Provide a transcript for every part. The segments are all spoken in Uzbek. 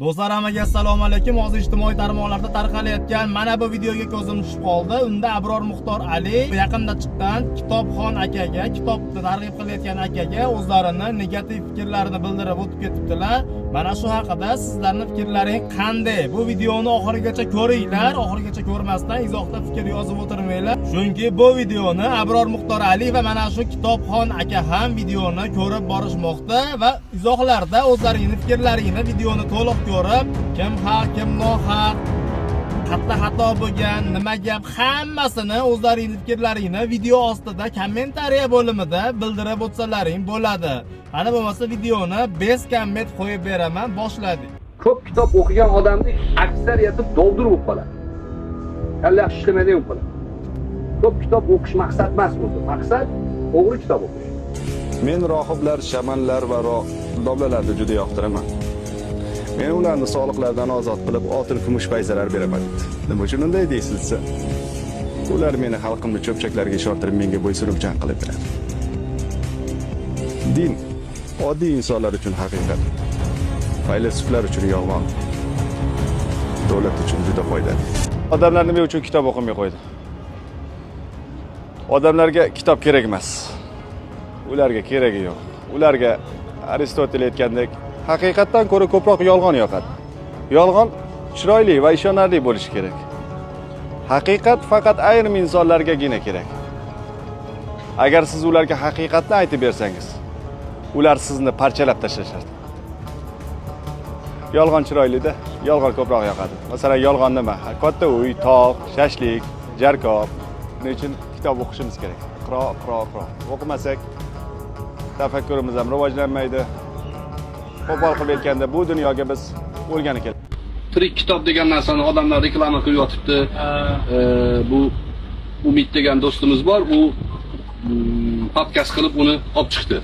Do'stlar, hammaga assalomu alaykum. Hozir ijtimoiy tarmoqlarda tarqalayotgan mana bu videoga ko'zim tushib qoldi. Unda Abror Muxtor Ali yaqinda chiqqan Kitobxon akaga, kitobni targ'ib qilayotgan akaga o'zlarini negativ fikrlarini bildirib o'tib ketibdilar. Mana shu haqida sizlarning fikrlaring qanday? Bu videoni oxirigacha ko'ringlar. Oxirigacha ko'rmasdan izohda fikr yozib o'tirmanglar. Chunki bu videoni Abror Muxtor Ali va mana shu Kitobxon aka ham videoni ko'rib borishmoqda va izohlarda o'zlaringizning fikrlaringizni videoni to'liq ko'rib, kim haq, kim nohaq, qayerda xato bo'lgan, nima gap, hammasini o'zlaringizning fikrlaringizni video ostida kommentariya bo'limida bildirib o'tsalaring bo'ladi. Ana bo'lmasa videoni bez komment qo'yib beraman, boshladik. Ko'p kitob o'qigan odamning aksariyati doldur bo'lib qoladi. Hali yaxshi ishlamay bo'lib qoladi. Ko'p kitob o'qish maqsad emas o'zi. Maqsad to'g'ri kitob o'qish. Men rohiblar, shamanlar va domlalarni juda yoqtiraman. Men ularni soliqlardan ozod qilib, oltin kumush payzalar beraman dedi. Nima uchun unday deysiz? Ular meni xalqimni cho'pchaklarga ishontirib, menga bo'ysunuvchan qilib beradi. Din oddiy insonlar uchun haqiqat, faylasuflar uchun yolg'on, davlat uchun juda foydali. Odamlar nima uchun kitob o'qimay qo'ydi? Odamlarga kitob kerak emas. Ularga keragi yo'q. Ularga Aristotel aytgandek, haqiqatdan ko'ra ko'proq yolg'on yoqadi. Yolg'on chiroyli va ishonarli bo'lishi kerak. Haqiqat faqat ayrim insonlargagina kerak. Agar siz ularga haqiqatni aytib bersangiz, ular sizni parchalab tashlashadi. Yolg'on chiroyli-da, yolg'on ko'proq yoqadi. Masalan, yolg'on nima? Katta uy, tog', shashlik, jarkob. Buning uchun kitob o'qishimiz kerak. Qiro. O'qimasak tafakkurimiz ham rivojlanmaydi. Qo'pol qilib aytganda, bu dunyoga biz o'lgani keldik. Tirik kitob degan narsani odamlar reklama qilib yotibdi. Bu Umid degan do'stimiz bor, u podkast qilib uni olib chiqdi.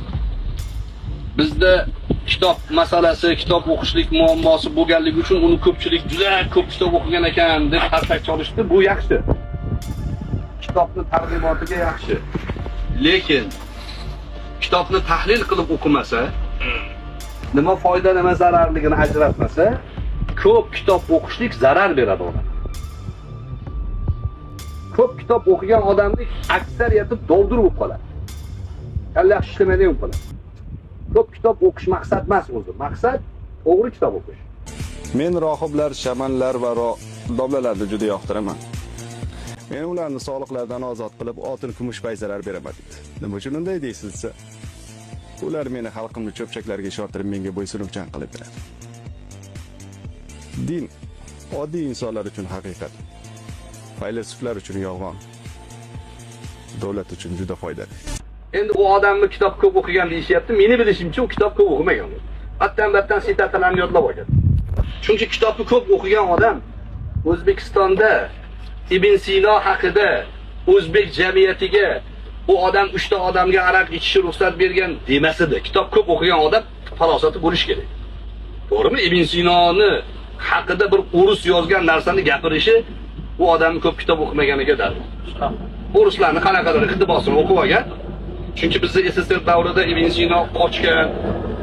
Bizda kitob masalasi, kitob o'qishlik muammosi bo'lganligi uchun uni ko'pchilik juda ko'p kitob o'qigan ekan deb qarsak cholishdi. Bu yaxshi. Kitobni targ'ibotiga yaxshi. Lekin kitobni tahlil qilib o'qimasa, nima foyda, nima zararligini ajratmasa, ko'p kitob o'qishlik zarar beradi odamga. Ko'p kitob o'qigan odamning aksariyati doldur bo'lib qoladi. Hali yaxshi ishlamay bo'lib qoladi. Ko'p kitob o'qish maqsad emas o'zi. Maqsad to'g'ri kitob o'qish. Men rohiblar, shamanlar va domlalarni juda yoqtiraman. Men ularni soliqlardan ozod qilib, oltin kumush payzalar beraman dedi. Nima uchun unday deysiz? Ular meni xalqimni cho'pchaklarga ishontirib, menga bo'ysunuvchan qilib beradi. Din oddiy insonlar uchun haqiqat, faylasuflar uchun yolg'on, davlat uchun juda foydali. Endi u odamni kitob ko'p o'qigan deyishyapti. Meni bilishimcha u kitob ko'p o'qimagan. Battan sitatlarni yodlab olgan. Chunki kitobni ko'p o'qigan odam O'zbekistonda Ibn Sino haqida o'zbek jamiyatiga bu odam 3 ta odamga aroq ichishi ruxsat bergan demasida, kitob ko'p o'qigan odam farosati bo'lishi kerak. To'g'rimi? Ibn Sinoni haqida bir o'rus yozgan narsani gapirishi bu odamni ko'p kitob o'qimaganiga dalil. O'ruslarni qanaqadir iqtibosini o'qib olgan. Chunki bizda SSR davrida Ibn Sino qochgan,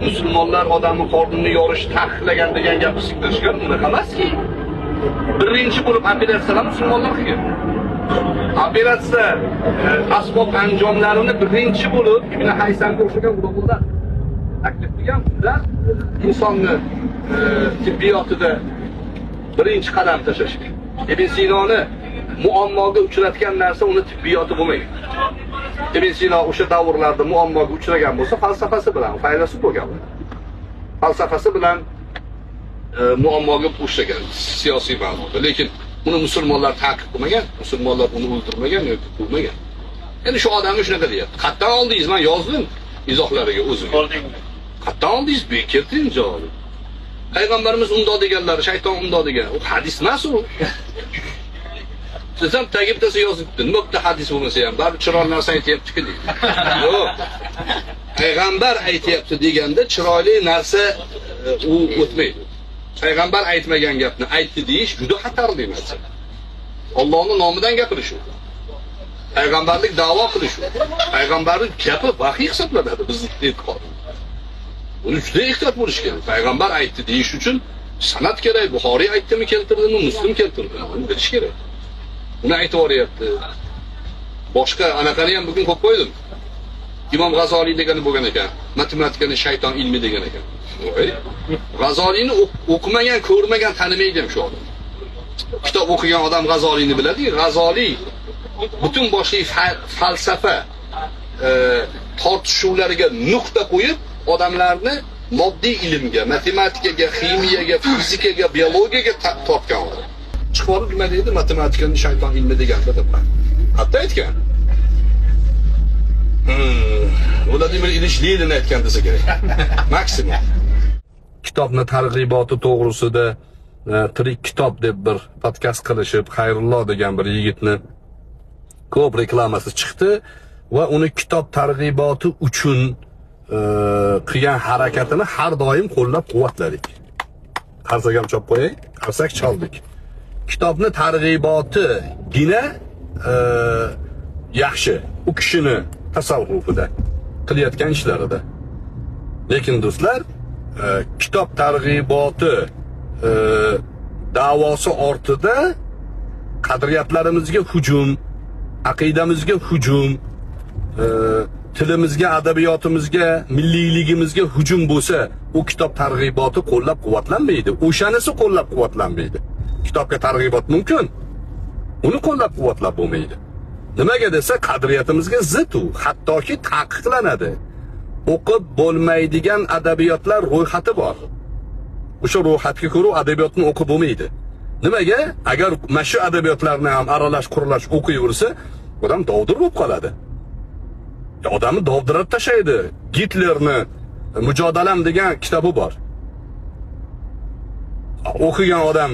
musulmonlar odamni qornini yorish taqiqlagan degan gapni singdirishgan. Unaqa emaski. Birinchi bo'lib operatsiyalar musulmonlar qilgan. Operatsiya asbob anjomlarini birinchi bo'lib Ibn Haysamga o'xshagan ulug'lar taklif qilgan. Ular insonni tibbiyotida birinchi qadam tashlashgan. Ibn Sinoni muammoga uchratgan narsa uni tibbiyoti bo'lmagan. Ibn Sino o'sha davrlarda muammoga uchragan bo'lsa, falsafasi bilan, faylasuf bo'lgan. Falsafasi bilan muammoga uchragan siyosiy ma'noda. Lekin uni musulmonlar ta'qib qilmagan, musulmonlar uni o'ldirmagan yoki quvmagan. Endi shu odamga shunaqa deyapti. Qayerdan oldingiz? Men yozdim izohlariga o'zim. Qayerdan oldingiz? Bu keltiring javob. Payg'ambarimiz undoq deganlar, shayton undoq degan. U hadis emas u. Siz ham tagibdasi yozibdi. Nima bitta hadis bo'lmasa ham, baribir chiroyli narsa aytayapti-ku deydi. Yo'q. Payg'ambar aytayapti deganda chiroyli narsa u o'tmaydi. Payg'ambar aytmagan gapni aytdi deyish juda xatarli narsa. Allohning nomidan gapirish u. Payg'ambarlik da'vo qilish u. Payg'ambarning gapi vahiy hisoblanadi bizning e'tiqodimizda. Buni juda ehtiyot bo'lish kerak. Payg'ambar aytdi deyish uchun Sanat kerak. Buxoriy aytdimi, keltirdimi, Muslim keltirdimi? Buni bilish kerak. Uni aytib o'ryapti. Boshqa anaqani ham bugun qo'yib qo'ydim. Imom G'azoliy degani bo'lgan ekan. Matematikani shayton ilmi degan ekan. Voy. G'azoliyni o'qimagan, ko'rmagan tanimaydi ham shu odam. Kitob o'qigan odam G'azoliyni biladi. G'azoliy butun boshli falsafa tortishuvlariga nuqta qo'yib, odamlarni moddiy ilmga, matematikaga, ximiyaga, fizikaga, biologiyaga tortgan odam. Chiqib olib nima deydi? Matematikani shayton ilmi deganda deb. Hatto aytgan. Vladimir Ilich Lenin aytgan desa kerak. Maksimum. Kitobni targ'iboti to'g'risida tirik kitob deb bir podkast qilishib, Xayrullo degan bir yigitni ko'p reklamasi chiqdi va uni kitob targ'iboti uchun qilgan harakatini har doim qo'llab-quvvatladik. Qarsak ham chop qo'yay, qarsak chaldik. Kitobni targ'ibotigina yaxshi u kishini tasavvufida qilayotgan ishlarida. Lekin do'stlar, kitob targ'iboti da'vosi ortida qadriyatlarimizga hujum, aqidamizga hujum, tilimizga, adabiyotimizga, milliyligimizga hujum bo'lsa, u kitob targ'iboti qo'llab-quvvatlanmaydi. O'shanisi qo'llab-quvvatlanmaydi. Kitobga targ'ibot mumkin, uni qo'llab-quvvatlab bo'lmaydi. Nimaga desa, qadriyatimizga zid u, hattoki taqiqlanadi. O'qib bo'lmaydigan adabiyotlar ro'yxati bor. O'sha ro'yxatga ko'ra adabiyotni o'qib bo'lmaydi. Nimaga? Agar mana shu adabiyotlarni ham aralash-quralash o'qiyversa, odam dovdir bo'lib qoladi. Odamni dovdirab tashlaydi. Gitlerni Mujodalam degan kitobi bor. O'qigan odam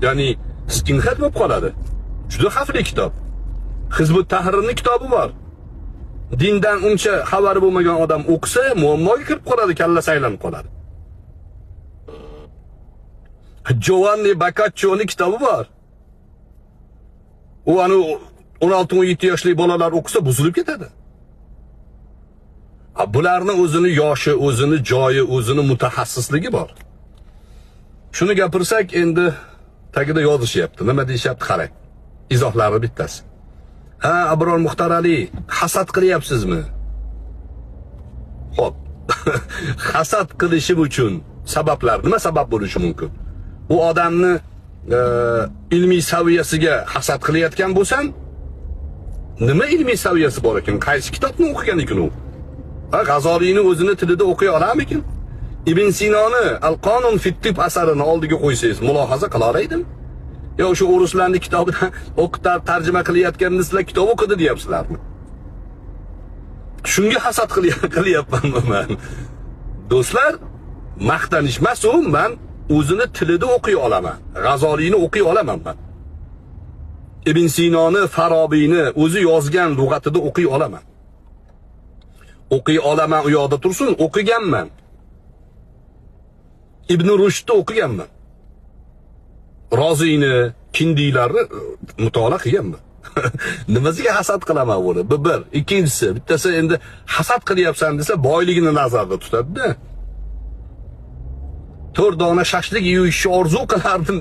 ya'ni skinhead bo'lib qoladi. Juda xavfli kitob. Hizbut Tahrirning kitobi bor. Dindan uncha xabari bo'lmagan odam o'qisa, muammoga kirib qoladi, kallasi aylanib qoladi. Giovanni Boccaccio'ning kitobi bor. U ani 16-17 yoshli bolalar o'qisa buzilib ketadi. Bularni o'zini yoshi, o'zini joyi, o'zini mutaxassisligi bor. Shuni gapirsak, endi tagida yozishyapti. Nima deyapti, qarang. Izohlari bittasi. Ha, Abror Muxtor Ali, hasad qilyapsizmi? Xo'p. Hasad qilishim uchun sabablar nima sabab bo'lishi mumkin? U odamni ilmiy saviyasiga hasad qilayotgan bo'lsam, nima ilmiy saviyasi bor ekan? Qaysi kitobni o'qigan ekan u? G'azoliyni o'zini tilida o'qiy olarmikin? Ibn Sinoni Al-Qonun fi Tibb asarini oldiga qo'ysangiz, mulohaza qila oladimi? Yo o'sha o'ruslarning kitobidan o'qitar, tarjima qilayotganini sizlar kitob o'qidi deyapsizlarmi? Shunga hasad qilyapmanmi men? Do'stlar, maqtanish emas u, men o'zini tilida o'qiy olaman. G'azoliyni o'qiy olaman men. Ibn Sinoni, Farobiyni o'zi yozgan lug'atida o'qiy olaman. O'qiy olaman, u yoqda tursin, o'qiganman. Ibn Rushdni o'qiganman. Roziyni, Kindiylarni mutolaa qilganman. Nimasiga hasad qilaman buni? Bir. Ikkinchisi, bittasi endi hasad qilyapsan desa, boyligini nazarda tutadi-da. 4 dona shashlik yeyishni orzu qilardim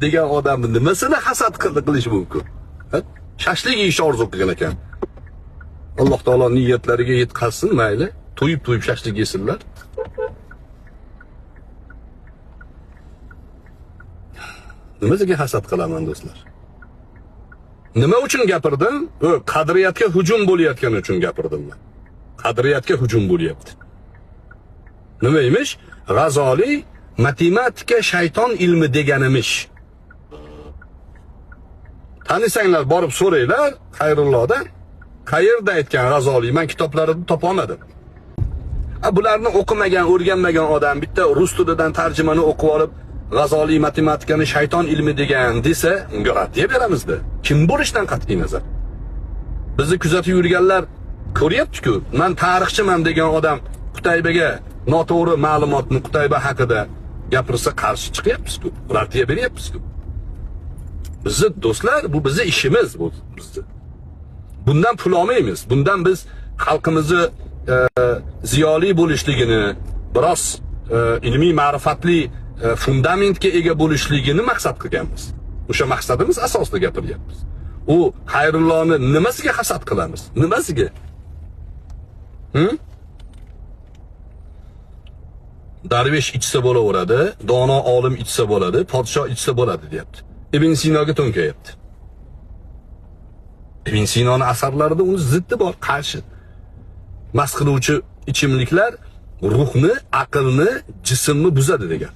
degan odamni nimasini hasad qilish mumkin? Shashlik yeyishni orzu qilgan ekan. Alloh taolo niyatlariga yetkazsin, mayli. To'yib shashlik yesinlar. Nimaga hasad qilaman do'stlar? Nima uchun gapirdim? Qadriyatga hujum bo'layotgani uchun gapirdim men. Qadriyatga hujum bo'lyapti. Nima emish? G'azoliy matematika shayton ilmi deganimish. Tanisanglar, borib so'ranglar Xayrullodan. Qayerda aytgan G'azoliy? Men kitoblarini topa olmadim. Bularni o'qimagan, o'rganmagan odam bitta rus tilidan tarjimani o'qib olib, G'azoliy matematikani shayton ilmi degan desa, unga raddiya beramiz-da. Kim bo'lishidan qat'iy nazar. Bizni kuzatib yurganlar ko'ryapti-ku, men tarixchiman degan odam Qutaybaga noto'g'ri ma'lumotni Qutayba haqida gapirsa qarshi chiqyapmiz-ku, raddiya beryapmiz-ku. Bizni do'stlar, bu bizning ishimiz bu bizni. Bundan pul olmaymiz. Bundan biz xalqimizni ziyoli bo'lishligini, biroz ilmiy ma'rifatli fundamentga ega bo'lishligini maqsad qilganmiz. O'sha maqsadimiz asosida gapiryapmiz. U Xayrullohni nimasiga hasad qilamiz? Nimasiga? Darvesh ichsa bo'laveradi, dono olim ichsa bo'ladi, podshoh ichsa bo'ladi, deyapti. Ibn Sinoga to'nkayapti. Ibn Sinoning asarlarida uni ziddi bor, qarshi. Mast qiluvchi ichimliklar ruhni, aqlni, jismni buzadi degan.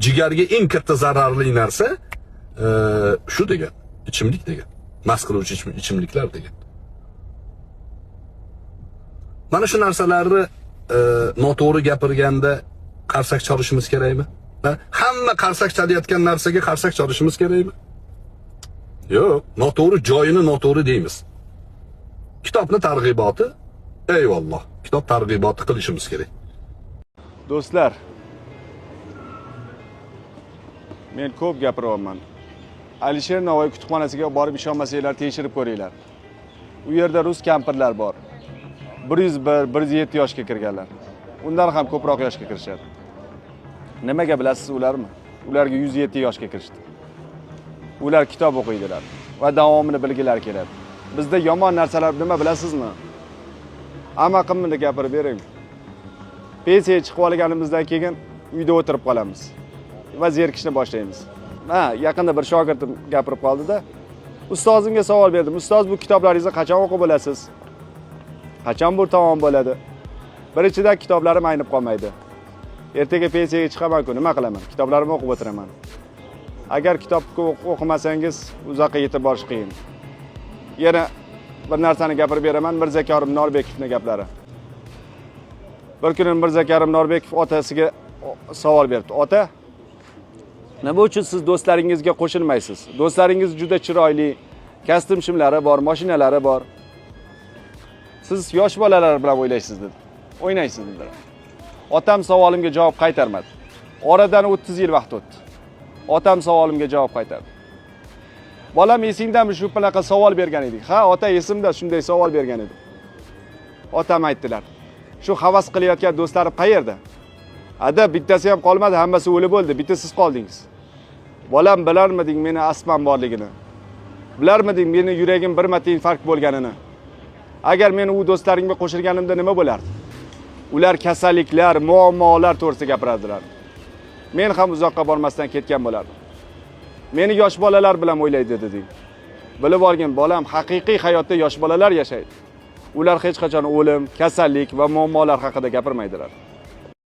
Jigarga eng katta zararli narsa shu degan, ichimlik degan. Mast qiluvchi ichimliklar degan. Mana shu narsalarni noto'g'ri gapirganda qarsak chalishimiz kerakmi? Hamma qarsak chalayotgan narsaga qarsak chalishimiz kerakmi? Yo'q, noto'g'ri joyini noto'g'ri deymiz. Kitobni targ'iboti, eyvalloh, kitob targ'iboti qilishimiz kerak. Do'stlar, men ko'p gapiryapman. Alisher Navoiy kutubxonasiga borib ishonmasanglar tekshirib ko'ringlar. U yerda rus kampirlar bor. 101, 107 yoshga kirganlar. Undan ham ko'proq yoshga kirishadi. Nimaga bilasiz ularmi? Ularga 107 yoshga kirishdi. Ular kitob o'qiydilar va davomini bilgilar keladi. Bizda yomon narsalar nima bilasizmi? Amaqimni gapirib bering. Pensiyaga chiqib olganimizdan keyin uyda o'tirib qolamiz va zerikishni boshlaymiz. Yaqinda bir shogirdim gapirib qoldi-da, ustozimga savol berdim. Ustoz, bu kitoblaringizni qachon o'qib bo'lasiz? Qachon bu tamom bo'ladi? Birinchidan kitoblarim aynib qolmaydi. Ertaga pensiyaga chiqaman-ku, nima qilaman? Kitoblarimni o'qib o'tiraman. Agar kitob o'qimasangiz, uzoqqa yetib borish qiyin. Yana bir narsani gapirib beraman, Mirza Karim Norbekovning gaplari. Bir kuni Mirza Karim Norbekov otasiga savol berdi. Ota, nima uchun siz do'stlaringizga qo'shilmaysiz? Do'stlaringiz juda chiroyli, kostyum shimlari bor, mashinalari bor. Siz yosh bolalar bilan o'ynaysiz dedi. O'ynaysiz dedilar. Otam savolimga javob qaytarmadi. Oradan 30 yil vaqt o'tdi. Otam savolimga javob qaytardi. Bolam, esingdami shu bunaqa savol bergan edik? Ha, ota, esimda, shunday savol bergan edim. Otam aytdilar. Shu havas qilayotgan do'stlarim qayerda? Ada, bittasi ham qolmadi, hammasi o'lib bo'ldi, bitta siz qoldingiz. Bolam, bilarmiding meni astmam borligini? Bilarmiding meni yuragim bir marta infarkt bo'lganini? Agar men u do'stlarimga qo'shilganimda nima bo'lardi? Ular kasalliklar, muammolar to'g'risida gapiradilar. Men ham uzoqqa bormasdan ketgan bo'lardim. Meni yosh bolalar bilan o'ylaydi deding. Bilib olgin, bolam, haqiqiy hayotda yosh bolalar yashaydi. Ular hech qachon o'lim, kasallik va muammolar haqida gapirmaydilar.